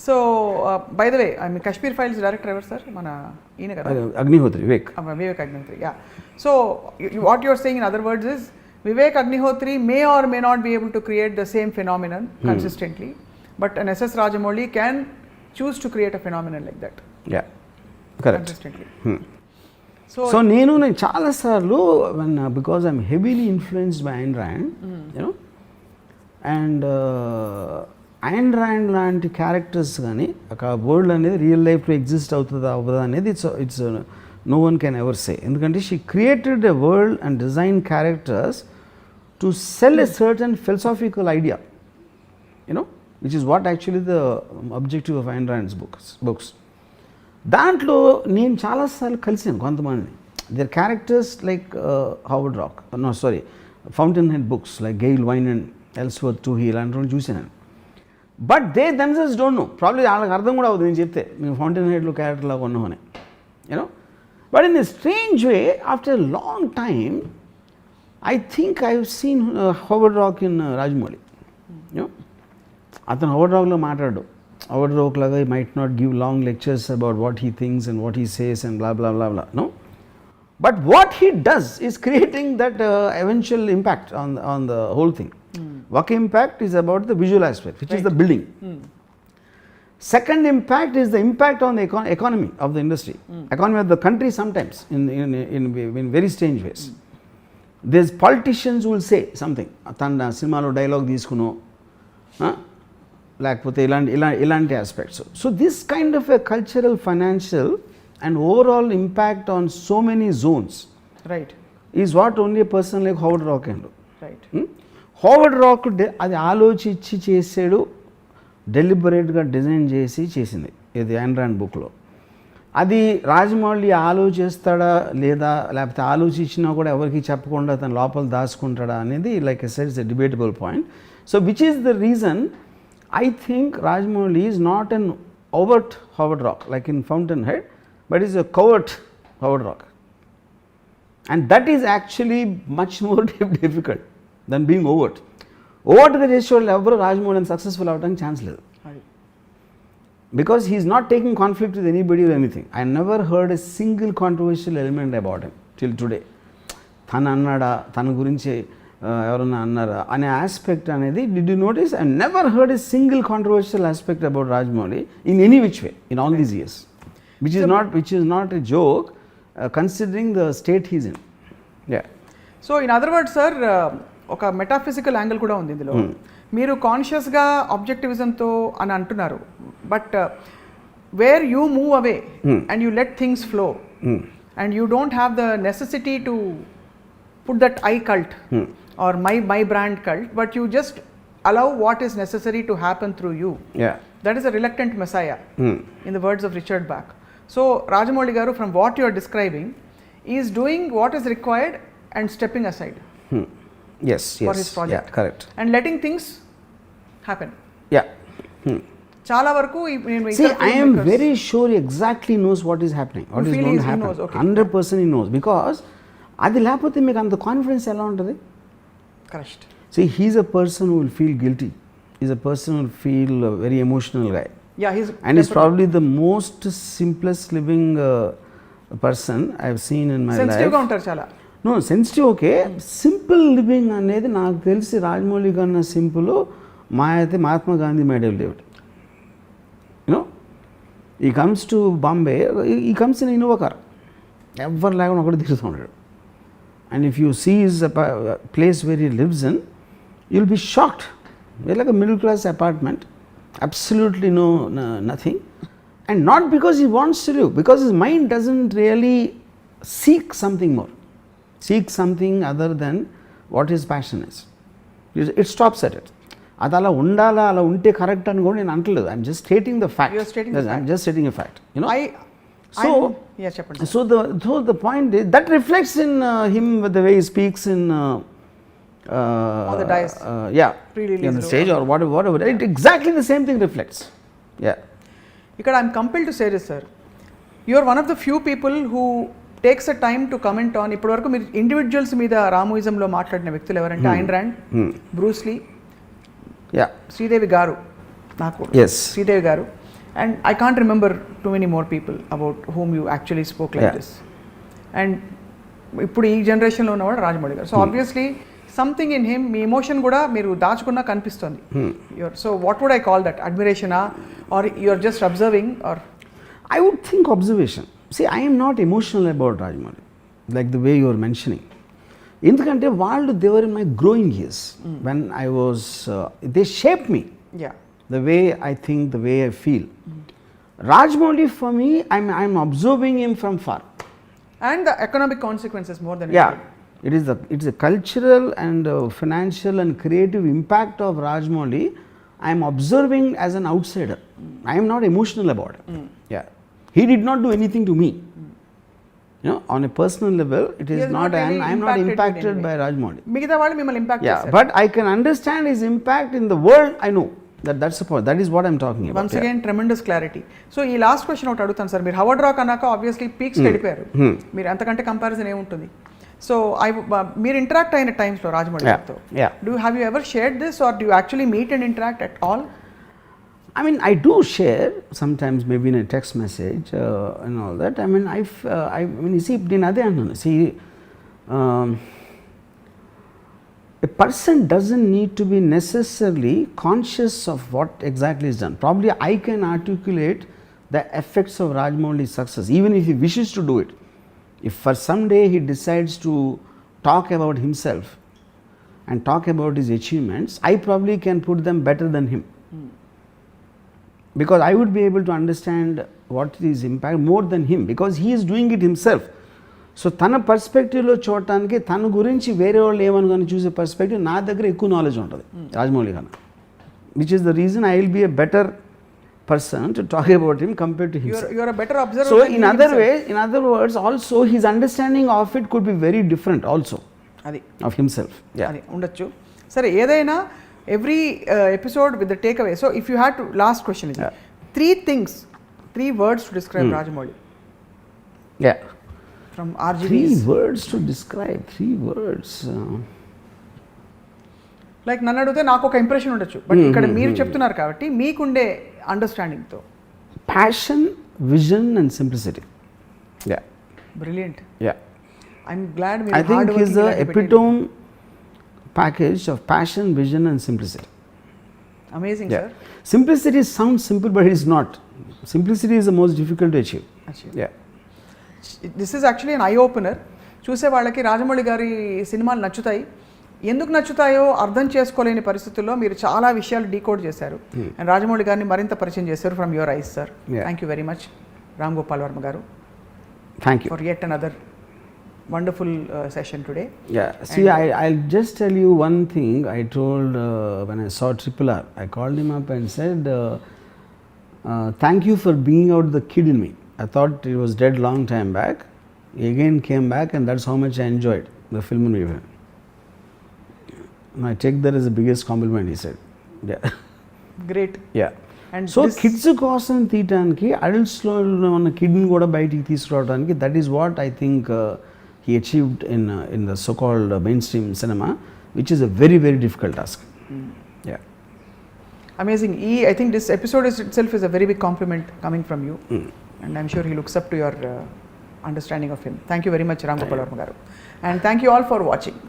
So, by the way, I mean Kashmir Files director ever, sir? Mana ine kada. Agnihotri, Vivek. Vivek Agnihotri, yeah. So, what you're saying in other words is, Vivek Agnihotri may or may not be able to create the same phenomenon consistently, but an SS Rajamouli can choose to create a phenomenon like that. Yeah, correct. Consistently. So నేను చాలాసార్లు because I'm heavily influenced by Ayn Rand, you know, and Ayn Rand లాంటి characters కానీ ఒక world అనేది real లైఫ్లో exist అవుతుందా అవ్వదా అనేది it's no one can ever say. ఎందుకంటే she created a world and designed characters to sell a certain philosophical idea, you know, which is what actually the objective of Ayn Rand's books. దాంట్లో నేను చాలాసార్లు కలిసాను కొంతమంది. Their characters like Howard Rock, Fountainhead books like Gail Wine and Ellsworth Toohey ఇలాంటి చూసాను. But they themselves don't know, probably వాళ్ళకి అర్థం కూడా అవుతుంది నేను చెప్తే మేము ఫౌంటైన్హెడ్లో క్యారెక్టర్ లాగా ఉన్నామని, you know. But in a strange way after a long time I think I have seen Howard Roark in Rajamouli. You know, అతను హవర్డ్ రాక్లో మాట్లాడు, హవర్డ్ రాక్ లాగా he might not give long lectures about what he thinks and what he says and blah blah blah blah, no. But what he does is creating that eventual impact on the whole thing. Work impact is about the visual aspect, which is the building. Second impact is the impact on the economy of the industry, economy of the country sometimes in very strange ways. There's politicians who will say something, tanda cinema dialogue తీసుకును లేకపోతే ఇలాంటి aspects. So this kind of a cultural, financial and overall impact on so many zones, right, is what only a person like Howard Rock can do. Right. Howard Rock అది ఆలోచించి చేసాడు, డెలిబరేట్గా design చేసింది ఇది Ayn Rand బుక్లో. అది రాజమౌళి ఆలోచిస్తాడా లేదా, లేకపోతే ఆలోచించినా కూడా ఎవరికి చెప్పకుండా తన లోపల దాచుకుంటాడా అనేది like I said it's a debatable point. So which is the reason I think Rajamouli is not an overt Howard Rock like in Fountainhead, but is a covert Howard Rock, and that is actually much more difficult than being overt. Overtగా చేసేవాళ్ళు ఎవరు Rajamouli successful అవ్వడానికి chance లేదు, because he is not taking conflict with anybody or anything. I never heard a single controversial element about him till today. తను అన్నాడా, తన గురించి ఎవరన్నా అన్నారా అనే ఆస్పెక్ట్ అనేది, did you notice? I never heard a single controversial aspect about Rajamouli in any which way in all these years, which is not a joke considering the state he's in. Yeah. So in other words, sir, ఒక metaphysical angle కూడా ఉంది ఇందులో. మీరు కాన్షియస్గా ఆబ్జెక్టివిజంతో అని అంటున్నారు, but where you move away and you let things flow and you don't have the necessity to put that I cult or my brand cult, but you just allow what is necessary to happen through you. Yeah, that is a reluctant messiah, in the words of Richard Bach. So Rajamouli garu, from what you are describing, is doing what is required and stepping aside yes for his project. Yeah, correct. And letting things happen. Yeah. Chala varaku see, I am very sure he exactly knows what is happening, what is going to happen. 100% he knows, because అది లేకపోతే మీకు అంత confidence ఎలా ఉంటుంది? Correct. See, he's a person who will feel guilty. He's a person who will feel a very emotional guy. Yeah, he's probably the most simplest living person I've seen in my life. Sensitive ga untaru chala. No, sensitive okay. Simple living అనేది నాకు తెలిసి రాజమౌళి కన్నా simple Mahatma Gandhi might have lived. You know, he comes to Bombay, he comes in Innova car, ఎవరు లేకుండా ఒకటి తిరుగుతున్నాడు. And if you see his place where he lives in, you'll be shocked. It's like a middle class apartment, absolutely nothing, and not because he wants to live, because his mind doesn't really seek something more, seek something other than what his passion is. It stops at it. అది అలా ఉండాలా, అలా ఉంటే correct అని కూడా నేను అంటలేదు. I'm just stating the fact. You're stating the fact. I'm just stating a fact, you know. So the point is that reflects in him with the way he speaks in on the dais, on the stage or whatever. It exactly the same thing reflects. Yeah. Ikkada I'm compelled to say this, sir. You are one of the few people who takes a time to comment on ఇప్పటి వరకు మీరు individuals మీద రామోయిజంలో మాట్లాడిన వ్యక్తులు ఎవరంటే Ayn Rand, Bruce Lee, Sridevi garu, నాకు శ్రీదేవి గారు, And I can't remember too many more people about whom you actually spoke like this. And ఇప్పుడు ఈ జనరేషన్లో ఉన్నవాడు రాజమౌళి గారు. So obviously something in him, మీ ఎమోషన్ కూడా మీరు దాచుకున్నా కనిపిస్తుంది. So what would I call that? అడ్మిరేషనా or you are just observing or? I would think observation. See, I am not emotional about Rajamouli, like the way you are mentioning. ఎందుకంటే వాళ్ళు they were in my growing years. When I was, they shaped me. Yeah. The way I think, the way I feel. Rajamouli for me, I'm observing him from far. And the economic consequences more than Yeah, it's a cultural and financial and creative impact of Rajamouli. I am observing as an outsider. I am not emotional about it. Yeah, he did not do anything to me. You know, on a personal level, it is not. I am not impacted by Rajamouli. మిగతా వాళ్ళు మిమ్మల్ని impact చేశారు. But I can understand his impact in the world. I know that's the point. That is what I'm talking about. Once again, tremendous clarity. So ఈ last question ఒకటి అడుగుతాను sir. మీరు హవర్డ్ rock అన్నాక obviously peaks వెళ్ళిపోయారు. మీరు అంతకంటే comparison ఏముంటుంది? So మీరు ఇంటరాక్ట్ అయిన టైమ్స్లో రాజమౌళి గారితో, have you ever shared this or do you actually meet and interact at all? I mean, I do share sometimes, maybe in a text message and all that. I mean, you see, a person doesn't need to be necessarily conscious of what exactly is done. Probably I can articulate the effects of Rajamouli's success, even if he wishes to do it. If for some day he decides to talk about himself and talk about his achievements, I probably can put them better than him. Because I would be able to understand what is impact more than him, because he is doing it himself. So తన పర్స్పెక్టివ్లో చూడటానికి తన గురించి వేరే వాళ్ళు ఏమనుకొని చూసే perspective నా దగ్గర ఎక్కువ నాలెడ్జ్ ఉంటుంది రాజమౌళి కన్నా, which is the reason I will be a better person to talk about him compared to himself. You are a better observer. So in other words also his understanding of it could be very different also అది of himself. అది ఉండొచ్చు. సరే, ఏదైనా every episode with the take away. So if you had to, last question ఇది, 3 words to describe Rajamouli. Yeah. From RGV's. 3 words to describe. 3 words. Like నన్ను అడిగితే నాకు ఒక ఇంప్రెషన్ ఉండొచ్చు, బట్ ఇక్కడ మీరు చెప్తున్నారు కాబట్టి మీకుండే అండర్స్టాండింగ్తో. Passion, vision and simplicity. Yeah. Brilliant. Yeah. I'm glad I think he's the epitome package of passion, vision and simplicity. Amazing, sir. Simplicity sounds simple, but it is not. Simplicity is the most difficult to achieve. Yeah. This is actually an eye opener. చూసే వాళ్ళకి రాజమౌళి గారి సినిమాలు నచ్చుతాయి. ఎందుకు నచ్చుతాయో అర్థం చేసుకోలేని పరిస్థితుల్లో మీరు చాలా విషయాలు డీకోడ్ చేశారు అండ్ రాజమౌళి గారిని మరింత పరిచయం చేశారు from your eyes, sir. Thank you very much, Ram Gopal Varma గారు. Thank you for yet another wonderful session today. Yeah. See, I'll just tell you one thing. I told when I saw Triple R, I called him up and said, thank you for bringing out the kid in me. I thought it was dead long time back. He again came back and that's how much I enjoyed the film in Viva. I take that as the biggest compliment, he said. Yeah. Great. Yeah. And so kids కోసం తీయటానికి అడల్ట్స్లో ఉన్న కిడ్ని కూడా బయటికి తీసుకురావడానికి, that is what I think he achieved in the so-called mainstream cinema, which is a very, very difficult task. Yeah. Amazing. I think this episode itself is a very big compliment coming from you. And I'm sure he looks up to your understanding of him. Thank you very much, Ram Gopal Varma garu. And thank you all for watching.